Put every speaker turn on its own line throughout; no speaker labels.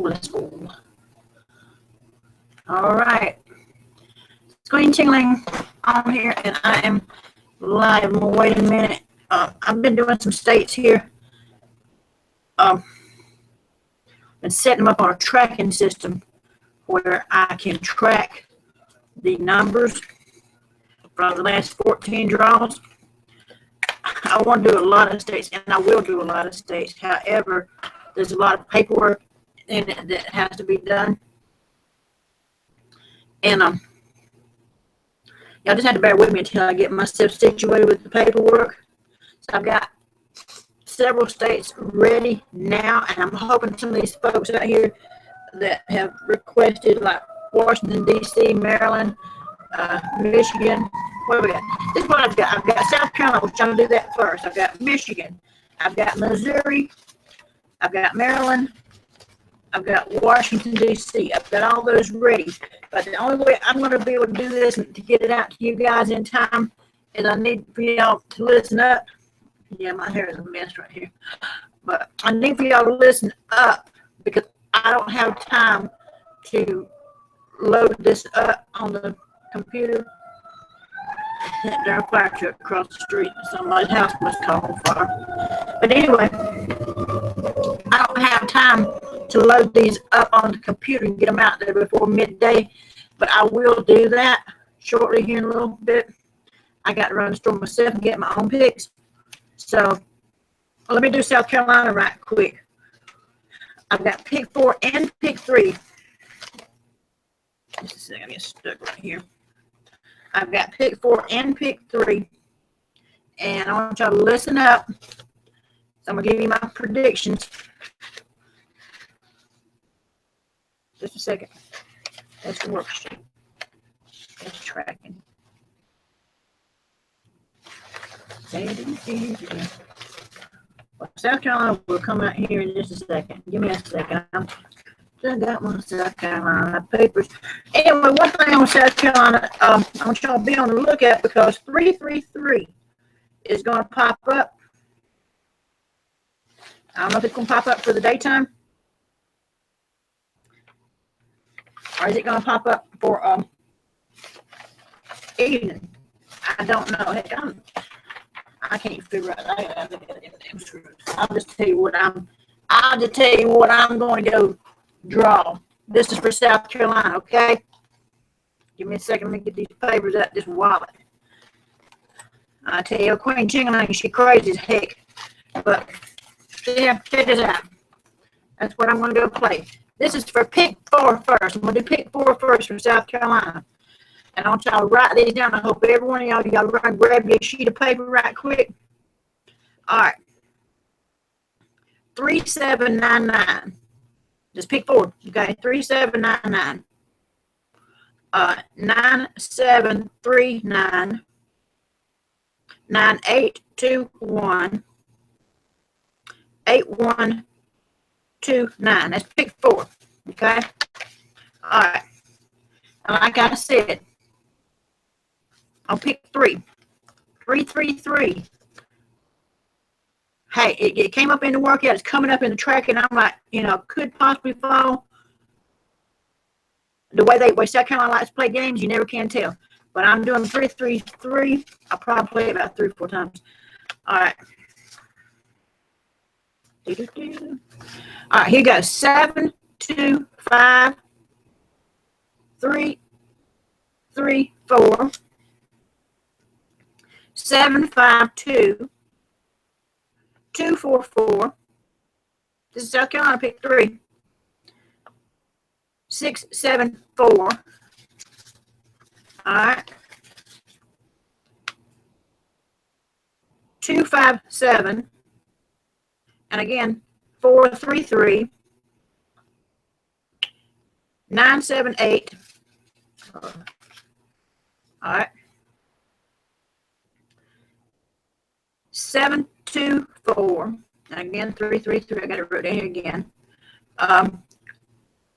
let's go. All right. Screen tingling on here, and I am live. Wait a minute. I've been doing some states here. And setting them up on a tracking system where I can track the numbers from the last 14 draws. I want to do a lot of states, and I will do a lot of states. However, there's a lot of paperwork in it that has to be done. And y'all just have to bear with me until I get myself situated with the paperwork. So I've got several states ready now, and I'm hoping some of these folks out here that have requested, like Washington, D.C., Maryland, Michigan. What do we got? This is what I've got. I've got South Carolina. We're trying to do that first. I've got Michigan. I've got Missouri. I've got Maryland. I've got Washington, D.C. I've got all those ready. But the only way I'm going to be able to do this and to get it out to you guys in time is I need for y'all to listen up. Yeah, my hair is a mess right here. But I need for y'all to listen up because I don't have time to load this up on the computer. That darn fire truck across the street. Somebody's house must call on fire. But anyway, I don't have time to load these up on the computer and get them out there before midday. But I will do that shortly here in a little bit. I got to run the store myself and get my own picks. So let me do South Carolina right quick. I've got pick 4 and pick 3. Just a second, I get stuck right here. I've got pick 4 and pick 3. And I want y'all to listen up. So I'm going to give you my predictions. Just a second. That's the worksheet. That's tracking. Well, South Carolina will come out here in just a second. Give me a second. I got my South Carolina papers. Anyway, one thing on South Carolina, I want y'all to be on the lookout because 333 is going to pop up. I don't know if it's going to pop up for the daytime. Or is it going to pop up for evening? I don't know. Heck, I can't figure out. I'll just tell you what I'm going to go draw. This is for South Carolina, okay? Give me a second. Let me get these papers out this wallet. I tell you, Queen Chingling, she crazy as heck. But yeah, check this out. That's what I'm going to go play. This is for pick 4 first. I'm going to do pick 4 first for South Carolina. And I want y'all to write these down. I hope every one of y'all run grab your sheet of paper right quick. All right. 3799. Just pick 4. Okay. 3799. 9739. 9821. 8129. That's pick 4. Okay. All right. And like I said, I'll pick 3. 333. Hey, it came up in the workout. It's coming up in the track, and I'm like, could possibly fall. The way South Carolina likes to play games, you never can tell. But I'm doing 333. I'll probably play it about 3 or 4 times. All right. All right, here goes. 7, 2, 5, 3, 3, 4. 7, 5, 2. 2, 4, 4. This is South Carolina, pick 3. 6, 7, 4. All right. 2, 5, 7. And again, 4, 3, 3. 9, 7, 8. All right. 7, 2, 4. And again, 3, 3, 3. I got it wrote down here again.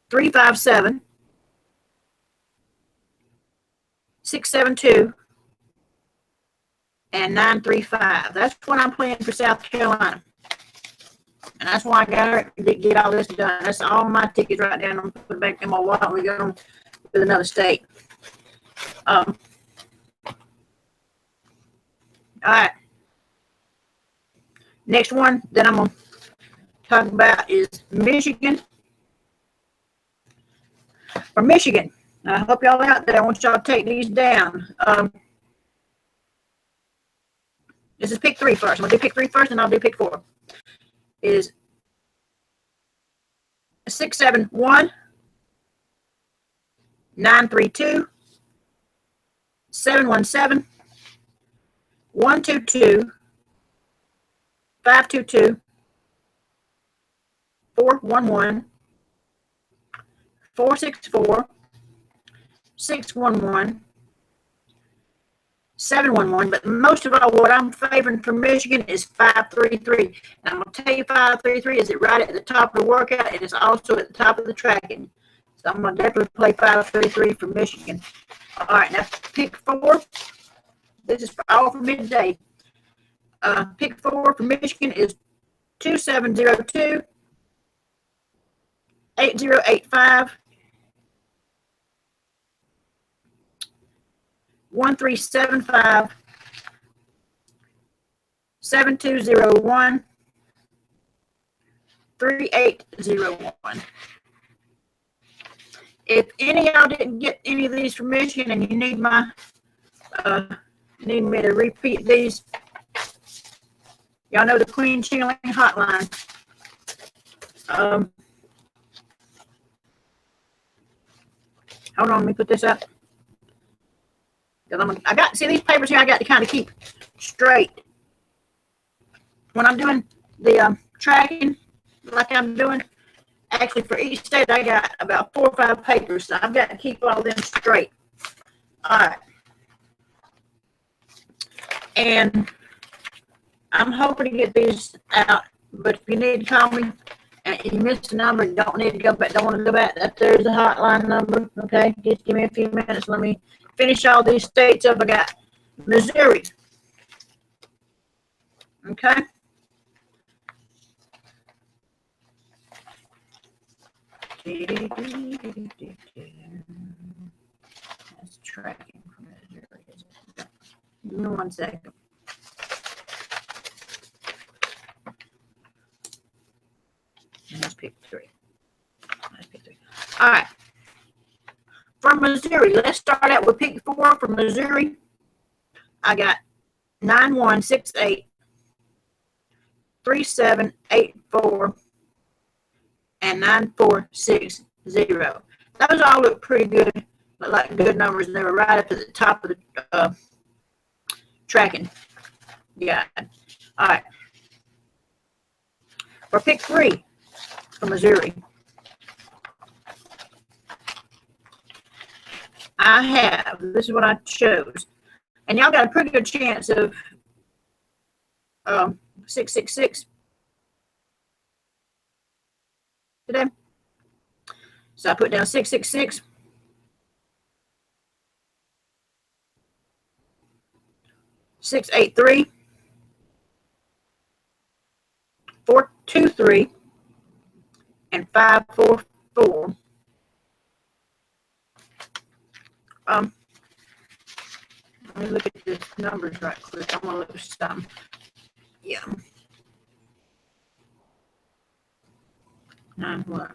3, 5, 7. 6, 7, 2. And 9, 3, 5. That's what I'm playing for South Carolina. And that's why I got her to get all this done. That's all my tickets right there. I'm going to put it back in my wallet. We go on with another state. All right. Next one that I'm going to talk about is Michigan. For Michigan, I hope y'all out there. I want y'all to take these down. This is pick 3 first. I'm going to do pick 3 first, and I'll do pick 4. Is 671 932 717 122 522 411 464 611 711, but most of all, what I'm favoring for Michigan is 533. And I'm going to tell you 533 is it right at the top of the workout, and it's also at the top of the tracking. So I'm going to definitely play 533 for Michigan. All right, now pick 4. This is all for midday. Pick 4 for Michigan is 2702 8085 1375 7201 3801. If any of y'all didn't get any of these from Michigan and you need my need me to repeat these, y'all know the Queen Shilling hotline. Hold on, let me put this up. I got, see these papers here, I got to kind of keep straight. When I'm doing the tracking, like I'm doing, actually for each state, I got about 4 or 5 papers, so I've got to keep all of them straight. All right. And I'm hoping to get these out, but if you need to call me and you missed the number, you don't need to go back, don't want to go back, there's a hotline number, okay? Just give me a few minutes, let me finish all these states up. I got Missouri, okay? That's tracking from Missouri. Give me 1 second. Let's pick 3. All right. From Missouri, let's start out with pick 4 from Missouri. I got 9168 3784 and 9460. Those all look pretty good, look like good numbers, and they were right up at the top of the tracking. Yeah. All right. For pick 3 from Missouri, I have, this is what I chose, and y'all got a pretty good chance of 666 today. So I put down 666, 683, 423, and 544. Let me look at the numbers right quick. I'm gonna look at some. Yeah. 9-1.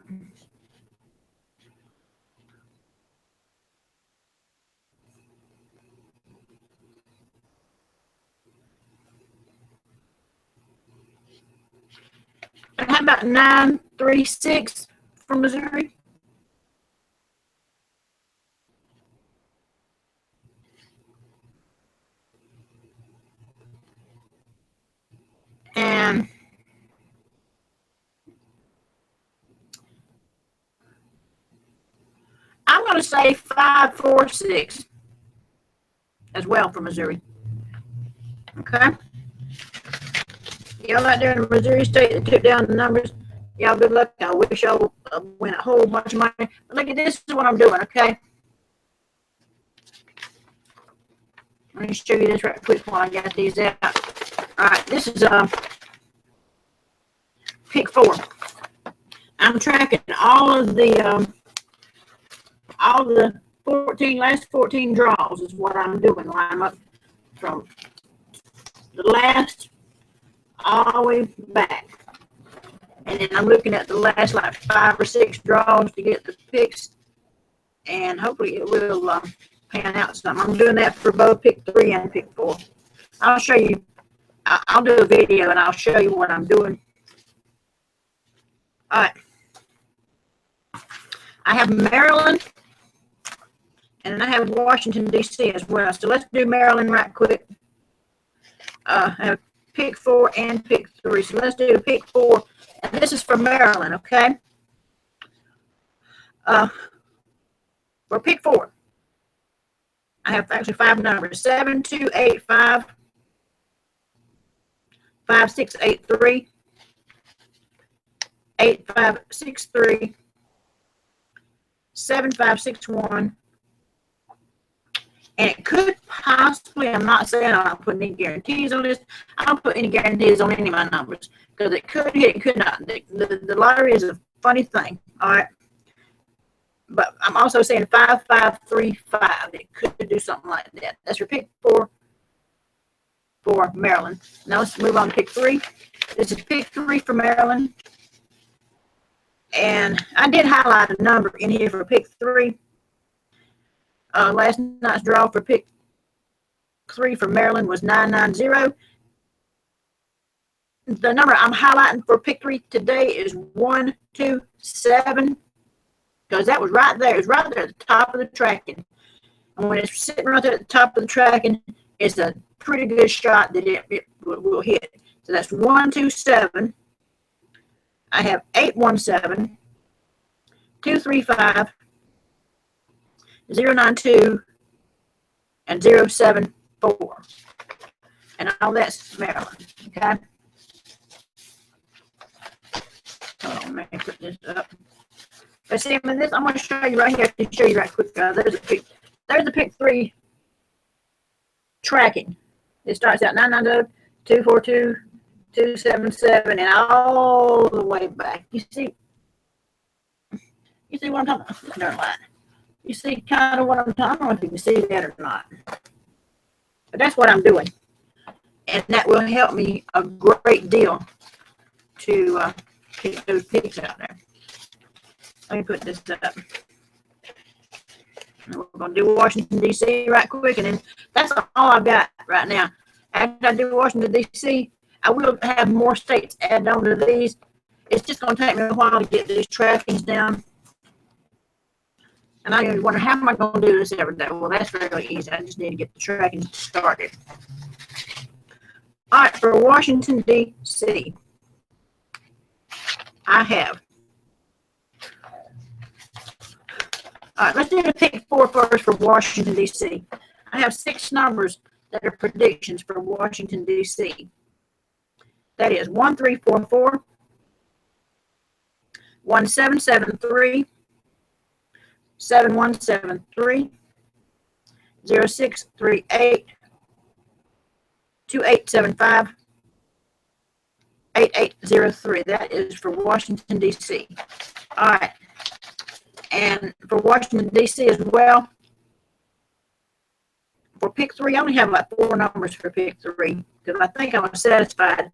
And how about 936 from Missouri? And I'm going to say 546 as well for Missouri. Okay. Y'all out there in the Missouri state that took down the numbers, y'all good luck. I wish y'all win a whole bunch of money. But look at this, is what I'm doing, okay? Let me show you this right quick while I got these out. All right, this is pick 4. I'm tracking all the last 14 draws is what I'm doing. I'm up from the last all the way back. And then I'm looking at the last like 5 or 6 draws to get the picks. And hopefully it will pan out some. I'm doing that for both pick 3 and pick 4. I'll show you. I'll do a video and I'll show you what I'm doing. All right. I have Maryland and I have Washington, D.C. as well. So let's do Maryland right quick. I have pick 4 and pick 3. So let's do pick 4. And this is for Maryland, okay? For pick 4, I have actually 5 numbers: 7, 2, 8, 5, 5, 6, 8, 3, 8, 5, 6, 3, 7, 5, 6, 1. And it could possibly, I'm not saying I'm not putting any guarantees on this. I don't put any guarantees on any of my numbers because it could hit, it could not. The lottery is a funny thing, all right? But I'm also saying 5, 5, 3, 5. It could do something like that. That's your pick 4 for Maryland. Now let's move on to pick 3. This is pick 3 for Maryland. And I did highlight a number in here for pick 3. Last night's draw for pick 3 for Maryland was 990. The number I'm highlighting for pick 3 today is 127. Because that was right there. It was right there at the top of the tracking. And when it's sitting right there at the top of the tracking, it's a pretty good shot that it will hit. So that's 127. I have 817, 235, 092, and 074. And all that's Maryland. Okay. Hold on, let me put this up. But see, I'm going to show you right here. I can show you right quick. There's the pick 3 tracking. It starts out 990, 242, 277, and all the way back. You see what I'm talking about? Never mind. You see kind of what I'm talking about. I don't know if you can see that or not. But that's what I'm doing. And that will help me a great deal to keep those picks out there. Let me put this up. And we're going to do Washington, D.C. right quick. And then that's all I've got right now. After I do Washington, D.C., I will have more states added on to these. It's just going to take me a while to get these trackings down. And I wonder, how am I going to do this every day? Well, that's really easy. I just need to get the tracking started. All right, for Washington, D.C., I have. All right, let's do the pick 4 first for Washington, D.C. I have 6 numbers that are predictions for Washington, D.C. That is 1344, 1773, 7173, 0638, 2875, 8803. That is for Washington, D.C. All right. And for Washington, D.C. as well, for pick 3, I only have like 4 numbers for pick 3 because I think I was satisfied.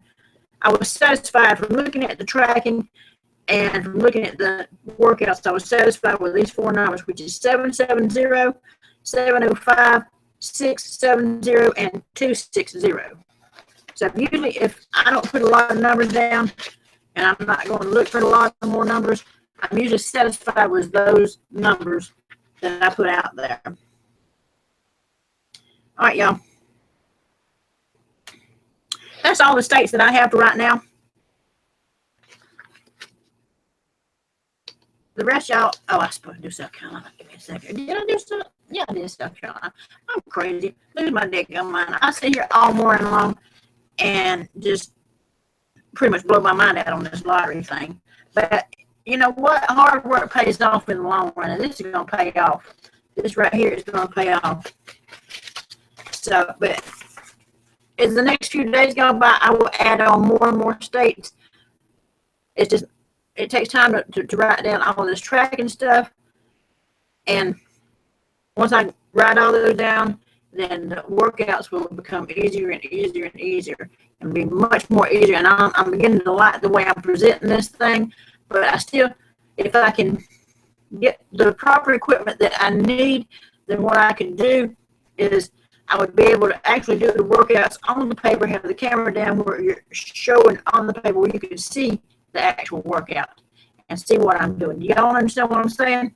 I was satisfied from looking at the tracking and from looking at the workouts. I was satisfied with these 4 numbers, which is 770, 705, 670, and 260. So usually if I don't put a lot of numbers down and I'm not going to look for a lot of more numbers, I'm usually satisfied with those numbers that I put out there. All right, y'all. That's all the states that I have for right now. The rest, y'all. Oh, I was supposed to do South Carolina. Give me a second. Did I do South? Yeah, I did South Carolina. I'm crazy. Lose my dick on mine. I sit here all morning long and just pretty much blow my mind out on this lottery thing. But you know what? Hard work pays off in the long run, and this is going to pay off. This right here is going to pay off. So, but as the next few days go by, I will add on more and more states it's just, it takes time to write down all this tracking stuff. And once I write all those down, then the workouts will become easier and easier and easier and be much more easier. And I'm beginning to like the way I'm presenting this thing, but I still, if I can get the proper equipment that I need, then what I can do is I would be able to actually do the workouts on the paper, have the camera down where you're showing on the paper where you can see the actual workout and see what I'm doing. Y'all understand what I'm saying?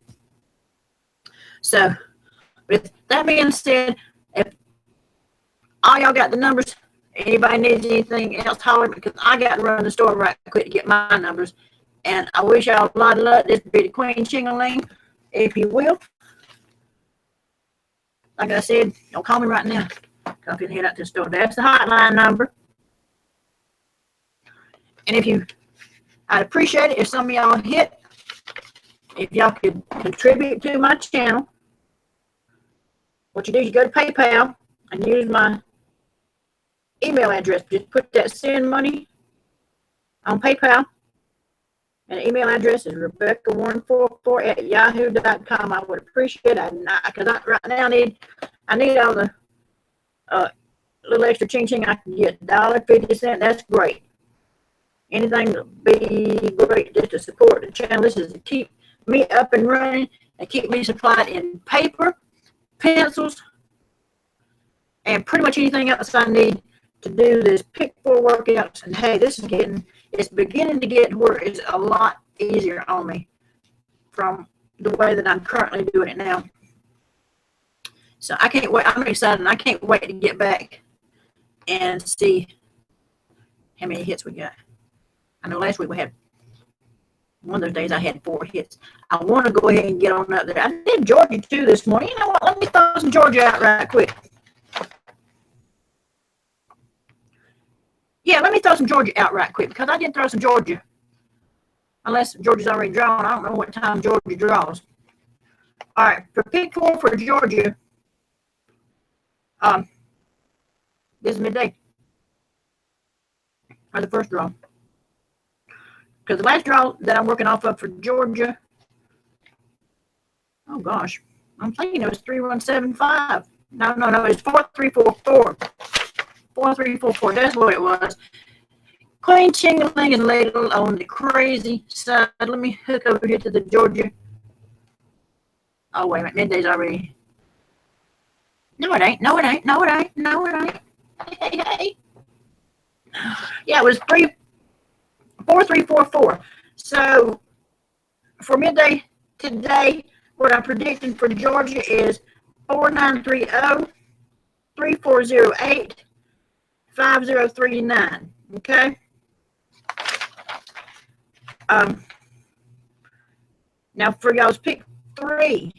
So, with that being said, if all y'all got the numbers, anybody needs anything else, holler, because I got to run the store right quick to get my numbers. And I wish y'all a lot of luck. This be the Queen Chingaling, if you will. Like I said, don't call me right now. Come and head out to the store. That's the hotline number. And I'd appreciate it if some of y'all if y'all could contribute to my channel. What you do is you go to PayPal and use my email address. Just put that send money on PayPal. And the email address is Rebecca144@yahoo.com. I would appreciate it. Because right now I need all the little extra ching I can get. $1.50. That's great. Anything would be great just to support the channel. This is to keep me up and running and keep me supplied in paper, pencils, and pretty much anything else I need to do this pick 4 workouts. And hey, it's beginning to get where it's a lot easier on me from the way that I'm currently doing it now. So I can't wait. I'm excited, and I can't wait to get back and see how many hits we got. I know last week we had, one of those days I had 4 hits. I want to go ahead and get on up there. I did Georgia too this morning. You know what? Let me throw some Georgia out right quick. Yeah, let me throw some Georgia out right quick, because I did throw some Georgia. Unless Georgia's already drawn. I don't know what time Georgia draws. All right, for pick 4 for Georgia, this is midday. Or the first draw. Because the last draw that I'm working off of for Georgia, oh gosh, I'm thinking it was 3175. No, it's 4344. 4344, that's what it was. Queen Chingaling is laid on the crazy side. Let me hook over here to the Georgia. Oh, wait a minute, midday's already. No, it ain't. Hey. Yeah, it was 4344. So, for midday today, what I'm predicting for Georgia is 4930, 3408, 5039. Okay. Now for y'all's pick 3,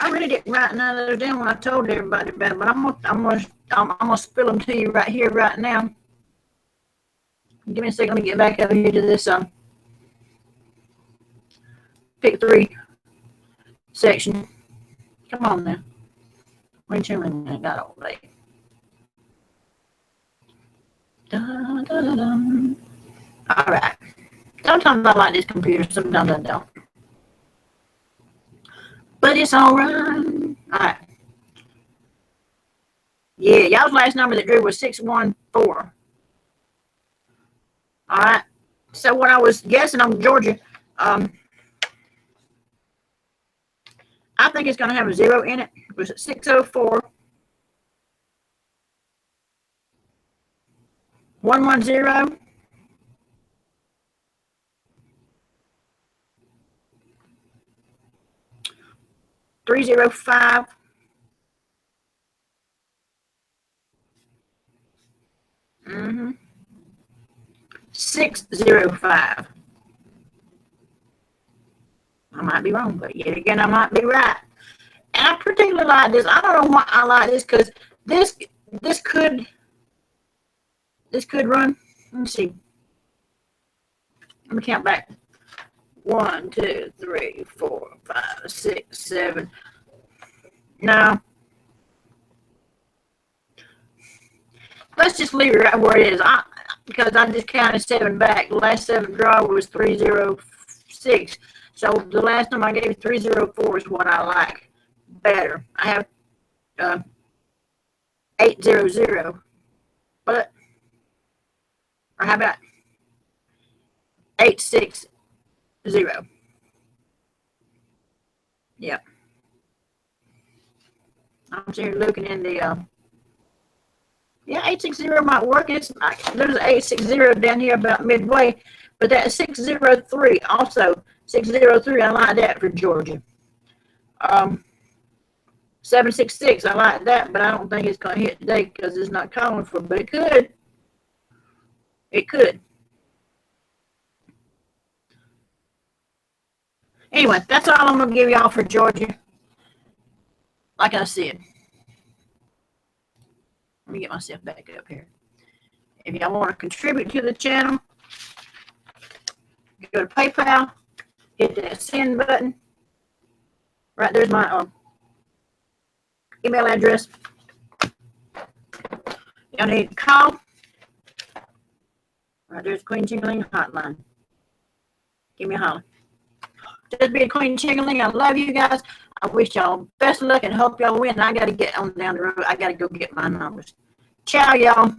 I really didn't write none of those down when I told everybody about it, but I'm gonna spill them to you right here, right now. Give me a second. Let me get back over here to this pick 3 section. Come on now. Queen Chingaling got all day. All right. Sometimes I like this computer, sometimes I don't. But it's all right. All right. Yeah, y'all's last number that drew was 614. All right. So when I was guessing on Georgia, I think it's going to have a 0 in it. It was 604. 110. 305. 605. I might be wrong, but yet again, I might be right. And I particularly like this. I don't know why I like this, because this could run. Let me see. Let me count back. 1, 2, 3, 4, 5, 6, 7. No. Let's just leave it right where it is. because I just counted 7 back. The last 7 draw was 306. So the last time I gave you 304 is what I like better. I have 800, but or how about 860? Yep. I'm here looking in the yeah, 860 might work. There's an 860 down here about midway, but that 603 also 603. I like that for Georgia. 766. I like that, but I don't think it's gonna hit today because it's not calling for. But it could. It could. Anyway, that's all I'm gonna give y'all for Georgia. Like I said, let me get myself back up here. If y'all want to contribute to the channel, go to PayPal, hit that send button. Right there's my email address. Y'all need to call. Right there's Queen Chingaling hotline. Give me a holler. Just be a Queen Chingaling. I love you guys. I wish y'all best of luck and hope y'all win. I got to get on down the road. I got to go get my numbers. Ciao, y'all.